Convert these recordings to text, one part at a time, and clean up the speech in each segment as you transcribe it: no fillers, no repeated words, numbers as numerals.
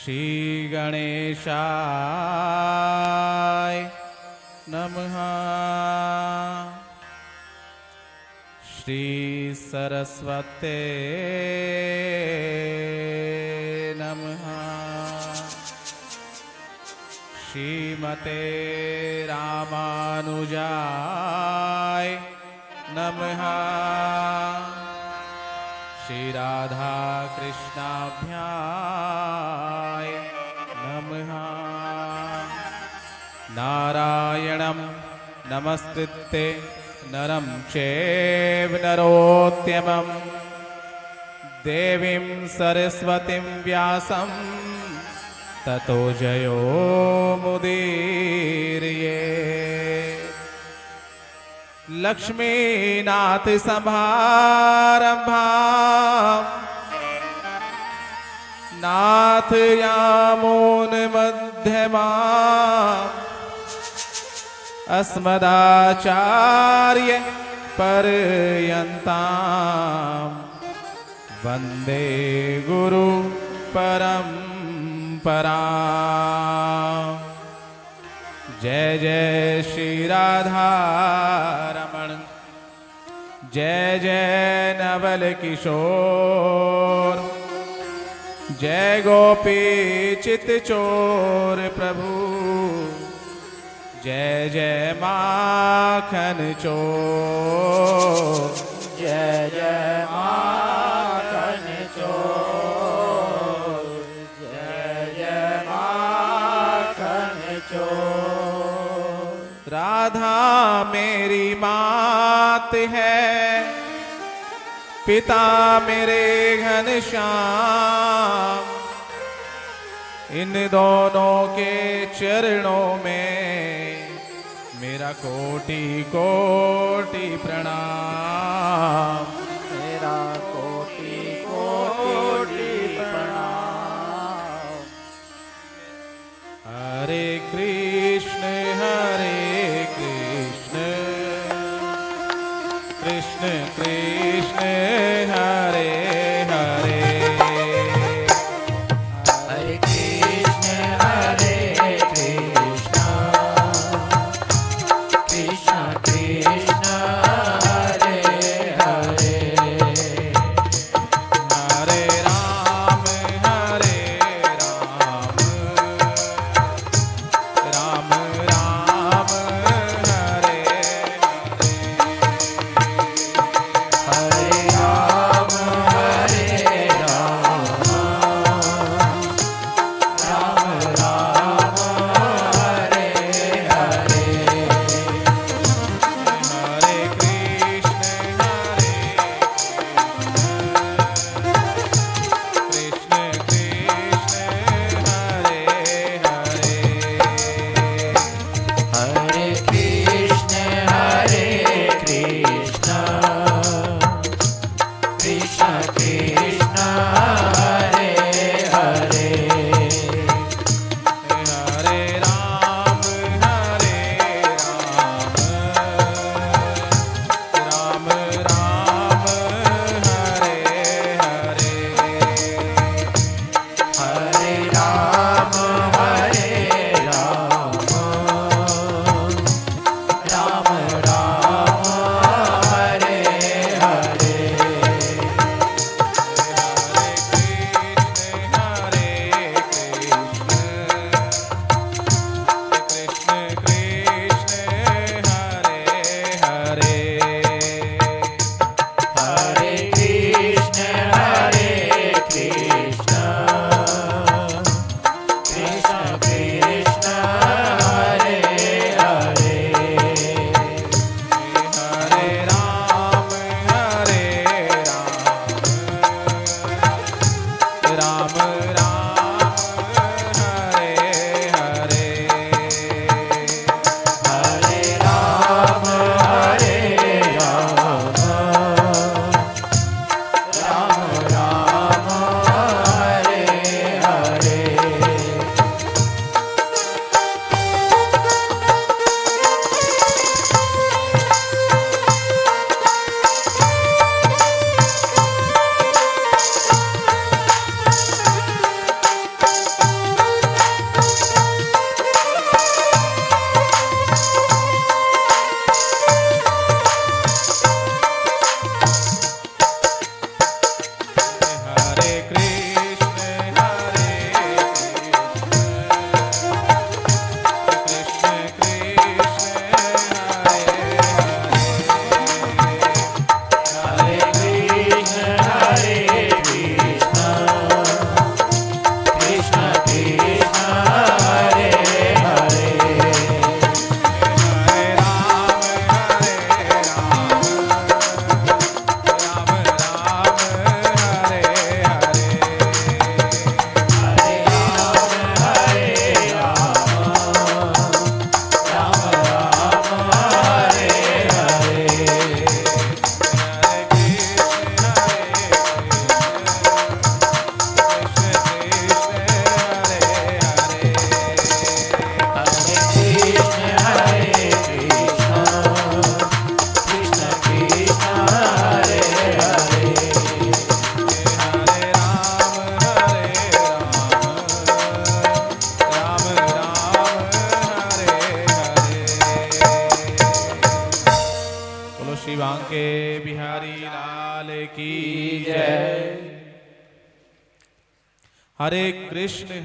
श्री गणेशाय नमः। श्री सरस्वते नमः। श्रीमते रामानुजाय नमः। श्री राधा कृष्णाभ्याय नमः। नारायणं नमस्कृत्य नरं चैव नरोत्तमं देवीं सरस्वतीं व्यासं ततो जयो मुदीरये। लक्ष्मीनाथ समारंभां नाथ यामोन मध्यमाम् अस्मदाचार्य पर्यन्तां वन्दे गुरु परम्पराम्। जय जय श्री राधा रमण, जय जय नवल किशोर, जय गोपी चित चोर प्रभु, जय जय माखन चोर, जय जय माखन चोर, जय जय माखन चोर। राधा मेरी मात है, पिता मेरे घनश्याम, इन दोनों के चरणों में मेरा कोटि कोटि प्रणाम। मेरा कोटि कोटि प्रणाम। हरे कृष्ण कृष्ण कृष्ण हरे हरे, हरे कृष्ण कृष्ण कृष्ण हरे हरे, हरे राम राम राम हरे हरे। हरे राम बोलो शिवांग के बिहारी लाल की जय। हरे कृष्ण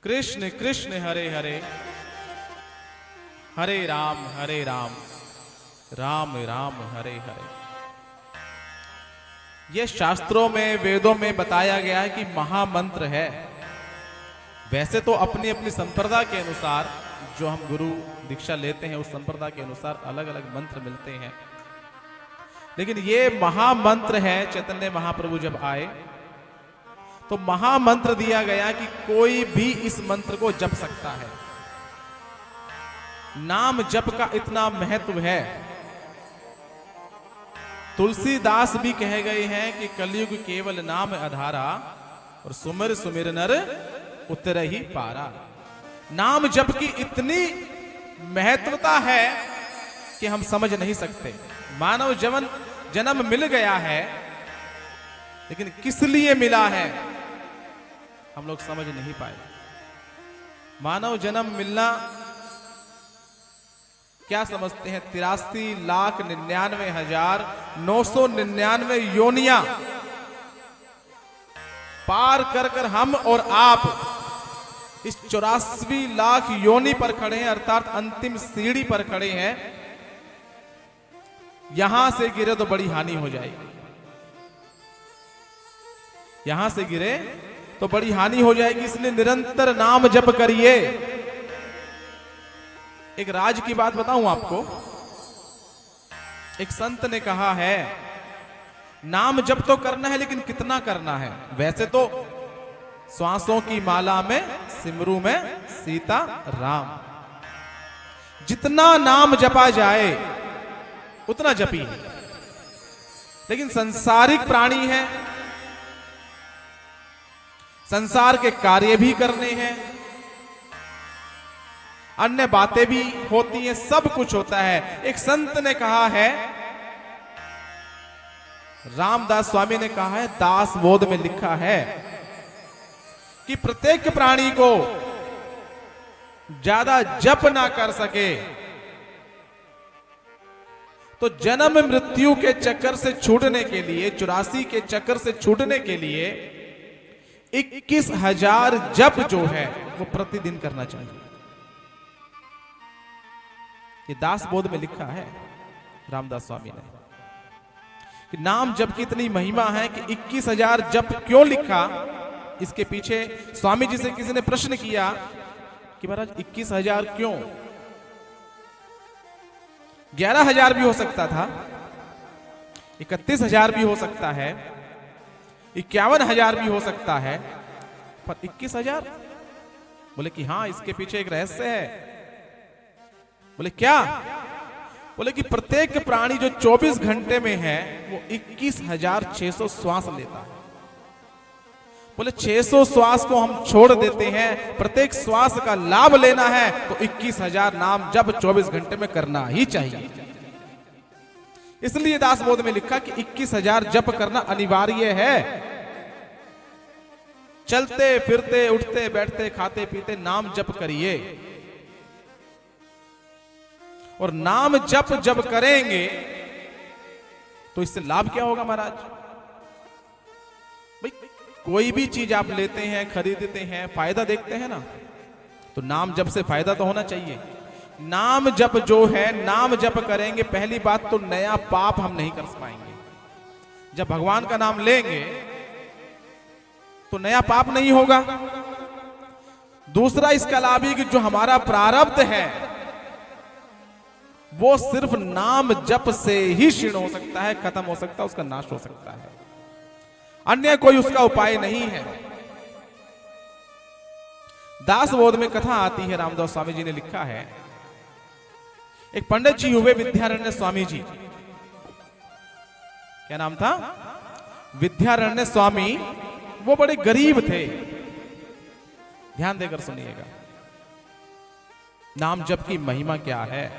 कृष्ण कृष्ण हरे हरे, हरे राम राम राम हरे हरे। यह शास्त्रों में वेदों में बताया गया है कि महामंत्र है। वैसे तो अपनी अपनी संप्रदाय के अनुसार जो हम गुरु दीक्षा लेते हैं उस संप्रदाय के अनुसार अलग अलग मंत्र मिलते हैं, लेकिन ये महामंत्र है। चैतन्य महाप्रभु जब आए तो महामंत्र दिया गया कि कोई भी इस मंत्र को जप सकता है। नाम जप का इतना महत्व है। तुलसीदास भी कह गए हैं कि कलयुग केवल नाम आधारा, और सुमिर सुमिर नर उतर ही पारा। नाम जप की इतनी महत्वता है कि हम समझ नहीं सकते। मानव जीवन जन्म मिल गया है, लेकिन किस लिए मिला है हम लोग समझ नहीं पाए। मानव जन्म मिलना क्या समझते हैं? 83,99,999 योनियां पार कर कर हम और आप इस 84 लाख योनि पर खड़े हैं, अर्थात अंतिम सीढ़ी पर खड़े हैं। यहां से गिरे तो बड़ी हानि हो जाएगी। यहां से गिरे तो बड़ी हानि हो जाएगी, इसलिए निरंतर नाम जप करिए। एक राज की बात बताऊं आपको। एक संत ने कहा है नाम जप तो करना है, लेकिन कितना करना है? वैसे तो श्वासों की माला में सिमरू में सीता राम, जितना नाम जपा जाए उतना जपी है। लेकिन संसारिक प्राणी है, संसार के कार्य भी करने हैं, अन्य बातें भी होती हैं, सब कुछ होता है। एक संत ने कहा है, रामदास स्वामी ने कहा है, दास बोध में लिखा है कि प्रत्येक प्राणी को ज्यादा जप ना कर सके तो जन्म मृत्यु के चक्कर से छूटने के लिए, 84 के चक्कर से छूटने के लिए 21,000 जप जो है वो प्रतिदिन करना चाहिए। ये दास बोध में लिखा है रामदास स्वामी ने कि नाम जप की इतनी महिमा है कि 21,000 जप क्यों लिखा। इसके पीछे स्वामी जी से किसी ने प्रश्न किया कि महाराज 21,000 क्यों? 11,000 भी हो सकता था, 31,000 भी हो सकता है, 51,000 भी हो सकता है, पर 21,000? बोले कि हाँ, इसके पीछे एक रहस्य है। बोले क्या? बोले कि प्रत्येक प्राणी जो 24 घंटे में है वो 21,600 श्वास लेता है। बोले 600 श्वास को हम छोड़ देते हैं, प्रत्येक श्वास का लाभ लेना है तो 21,000 नाम जब 24 घंटे में करना ही चाहिए। इसलिए दासबोध में लिखा कि 21,000 जप करना अनिवार्य है। चलते फिरते उठते बैठते खाते पीते नाम जप करिए। और नाम जप जब करेंगे तो इससे लाभ क्या होगा महाराज? भाई कोई भी चीज आप लेते हैं, खरीदते हैं, फायदा देखते हैं ना, तो नाम जप से फायदा तो होना चाहिए। नाम जप जो है, नाम जप करेंगे, पहली बात तो नया पाप हम नहीं कर पाएंगे। जब भगवान का नाम लेंगे तो नया पाप नहीं होगा। दूसरा इसका लाभ है कि जो हमारा प्रारब्ध है वो सिर्फ नाम जप से ही क्षीण हो सकता है, खत्म हो सकता है, उसका नाश हो सकता है, अन्य कोई उसका उपाय नहीं है। दासबोध में कथा आती है, रामदास स्वामी जी ने लिखा है, एक पंडित जी हुए विद्यारण्य स्वामी जी। क्या नाम था? विद्यारण्य स्वामी। वो बड़े गरीब थे। ध्यान देकर सुनिएगा, नाम जप की महिमा क्या है,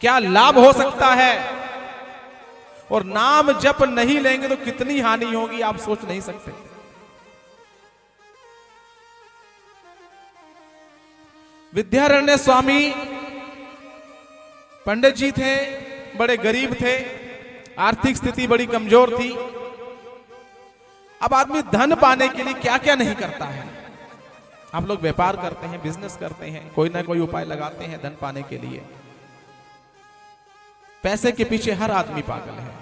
क्या लाभ हो सकता है, और नाम जप नहीं लेंगे तो कितनी हानि होगी आप सोच नहीं सकते। विद्यारण्य स्वामी पंडित जी थे, बड़े गरीब थे, आर्थिक स्थिति बड़ी कमजोर थी। अब आदमी धन पाने के लिए क्या क्या नहीं करता है। आप लोग व्यापार करते हैं, बिजनेस करते हैं, कोई ना कोई उपाय लगाते हैं धन पाने के लिए। पैसे के पीछे हर आदमी पागल है।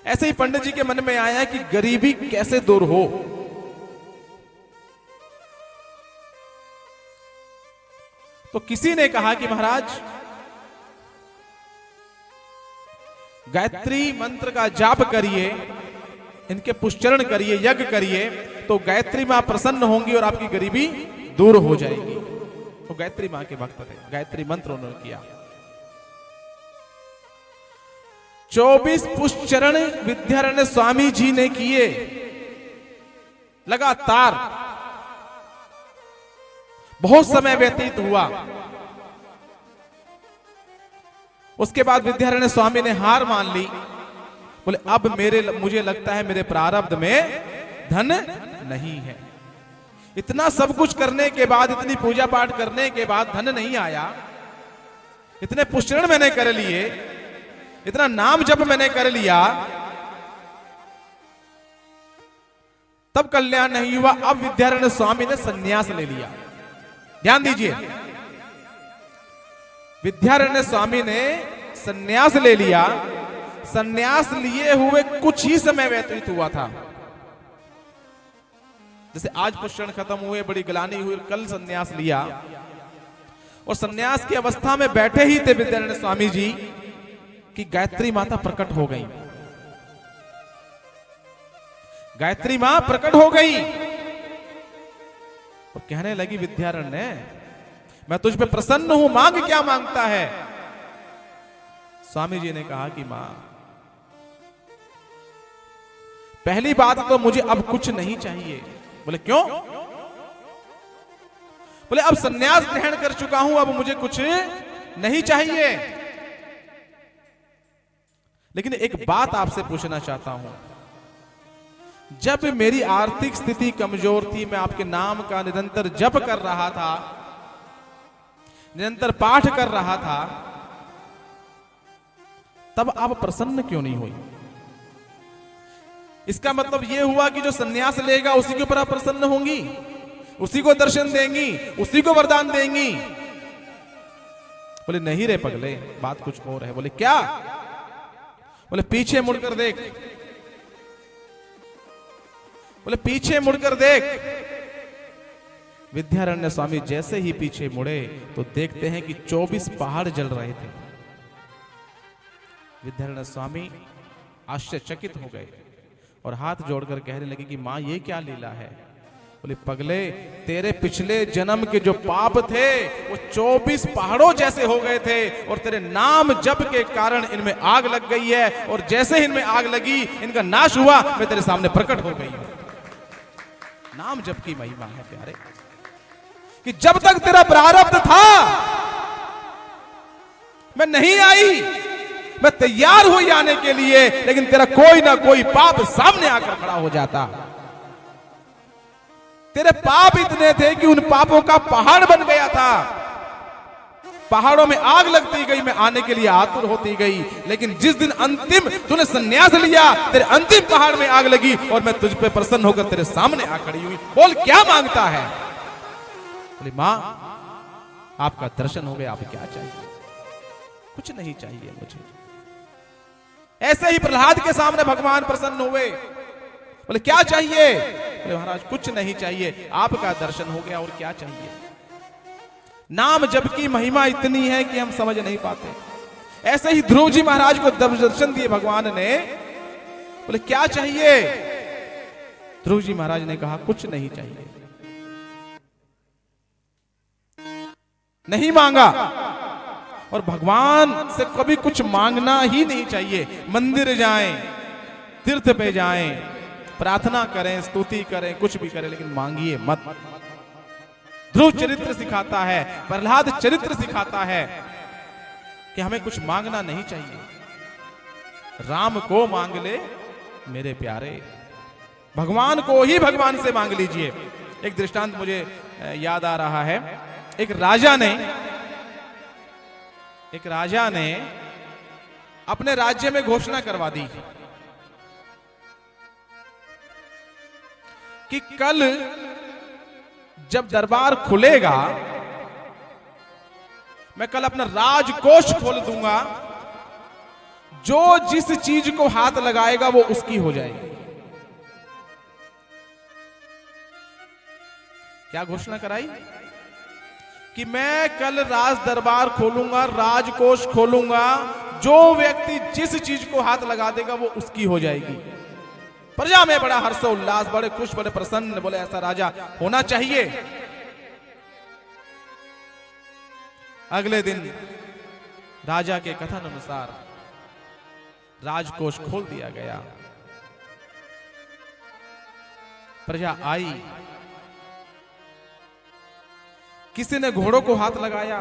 ऐसे ही पंडित जी के मन में आया कि गरीबी कैसे दूर हो। तो किसी ने कहा कि महाराज गायत्री मंत्र का जाप करिए, इनके पुष्चरण करिए, यज्ञ करिए, तो गायत्री मां प्रसन्न होंगी और आपकी गरीबी दूर हो जाएगी। तो गायत्री मां के भक्त थे, गायत्री मंत्र उन्होंने किया। 24 पुष्चरण विद्यारण्य स्वामी जी ने किए लगातार। बहुत समय व्यतीत हुआ। उसके बाद विद्यारण्य स्वामी ने हार मान ली। बोले अब मुझे लगता है मेरे प्रारब्ध में धन नहीं है। इतना सब कुछ करने के बाद, इतनी पूजा पाठ करने के बाद धन नहीं आया। इतने पुष्चरण मैंने कर लिए, इतना नाम जप मैंने कर लिया, तब कल्याण नहीं हुआ। अब विद्यारण्य स्वामी ने संन्यास ले लिया। ध्यान दीजिए, विद्यारण्य स्वामी ने संन्यास ले लिया। संन्यास लिए हुए कुछ ही समय व्यतीत हुआ था। जैसे आज पुष्चरण खत्म हुए, बड़ी ग्लानि हुई, कल संन्यास लिया। और संन्यास की अवस्था में बैठे ही थे विद्यारण्य स्वामी जी कि गायत्री माता प्रकट हो गई। गायत्री मां प्रकट हो गई और कहने लगी, विद्यारण्य मैं तुझ पे प्रसन्न हूं, मांग क्या मांगता है। स्वामी जी ने कहा कि मां, पहली बात तो मुझे अब कुछ नहीं चाहिए। बोले क्यों? बोले अब संन्यास ग्रहण कर चुका हूं, अब मुझे कुछ नहीं चाहिए। लेकिन एक बात आपसे पूछना चाहता हूं। जब मेरी आर्थिक स्थिति कमजोर थी, मैं आपके नाम का निरंतर जप कर रहा था, निरंतर पाठ कर रहा था, तब आप प्रसन्न क्यों नहीं हुई? इसका मतलब यह हुआ कि जो संन्यास लेगा उसी के ऊपर आप प्रसन्न होंगी, उसी को दर्शन देंगी, उसी को वरदान देंगी। बोले नहीं रे पगले, बात कुछ और है। बोले क्या? बोले पीछे मुड़कर देख। बोले पीछे मुड़कर देख। विद्यारण्य स्वामी जैसे ही पीछे मुड़े तो देखते हैं कि 24 पहाड़ जल रहे थे। विद्यारण्य स्वामी आश्चर्यचकित हो गए और हाथ जोड़कर कहने लगे कि मां ये क्या लीला है। बोले पगले, तेरे पिछले जन्म के जो पाप थे वो 24 पहाड़ों जैसे हो गए थे और तेरे नाम जप के कारण इनमें आग लग गई है, और जैसे ही इनमें आग लगी इनका नाश हुआ, मैं तेरे सामने प्रकट हो गई हूं। नाम जप की महिमा है प्यारे, कि जब तक तेरा प्रारब्ध था मैं नहीं आई, मैं तैयार हुई आने के लिए, लेकिन तेरा कोई ना कोई पाप सामने आकर खड़ा हो जाता। तेरे पाप इतने थे कि उन पापों का पहाड़ बन गया था। पहाड़ों में आग लगती गई, मैं आने के लिए आतुर होती गई। लेकिन जिस दिन अंतिम तूने संन्यास लिया, तेरे अंतिम पहाड़ में आग लगी और मैं तुझ पे प्रसन्न होकर तेरे सामने आ खड़ी हुई। बोल क्या मांगता है? बोले मां, आपका दर्शन हो गया, आप क्या चाहिए? कुछ नहीं चाहिए मुझे। ऐसे ही प्रहलाद के सामने भगवान प्रसन्न हुए। बोले क्या चाहिए? बोले महाराज कुछ नहीं चाहिए, आपका दर्शन हो गया, और क्या चाहिए? नाम जप की महिमा इतनी है कि हम समझ नहीं पाते। ऐसे ही ध्रुव जी महाराज को दर्शन दिए भगवान ने। बोले क्या चाहिए? ध्रुव जी महाराज ने कहा कुछ नहीं चाहिए। नहीं मांगा। और भगवान से कभी कुछ मांगना ही नहीं चाहिए। मंदिर जाएं, तीर्थ पे जाएं, प्रार्थना करें, स्तुति करें, कुछ भी करें, लेकिन मांगिए मत। ध्रुव चरित्र सिखाता है, प्रहलाद चरित्र सिखाता है कि हमें कुछ मांगना नहीं चाहिए। राम को मांग ले मेरे प्यारे, भगवान को ही भगवान से मांग लीजिए। एक दृष्टांत मुझे याद आ रहा है। एक राजा ने एक राजा ने अपने राज्य में घोषणा करवा दी कि कल जब दरबार खुलेगा, मैं कल अपना राजकोष खोल दूंगा, जो जिस चीज को हाथ लगाएगा वो उसकी हो जाएगी। क्या घोषणा कराई कि मैं कल राज दरबार खोलूंगा, राजकोष खोलूंगा, जो व्यक्ति जिस चीज को हाथ लगा देगा वो उसकी हो जाएगी। प्रजा में बड़ा हर्षोल्लास, बड़े खुश, बड़े प्रसन्न, बोले ऐसा राजा होना चाहिए। अगले दिन राजा के कथन अनुसार राजकोष खोल दिया गया। प्रजा आई, किसी ने घोड़ों को हाथ लगाया,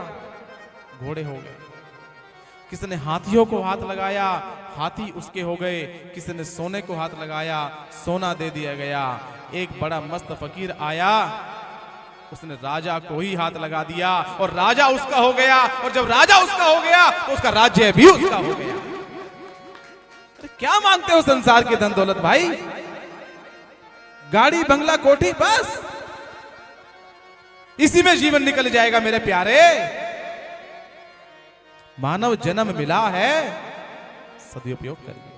घोड़े हो गए। किसी ने हाथियों को हाथ लगाया, हाथी उसके हो गए। किसी ने सोने को हाथ लगाया, सोना दे दिया गया। एक बड़ा मस्त फकीर आया, उसने राजा को ही हाथ लगा दिया और राजा उसका हो गया। और जब राजा उसका हो गया तो उसका राज्य भी उसका हो गया। अरे क्या मांगते हो संसार की धन दौलत भाई? गाड़ी, बंगला, कोठी, बस इसी में जीवन निकल जाएगा मेरे प्यारे। मानव जन्म मिला है, सदुपयोग करिए।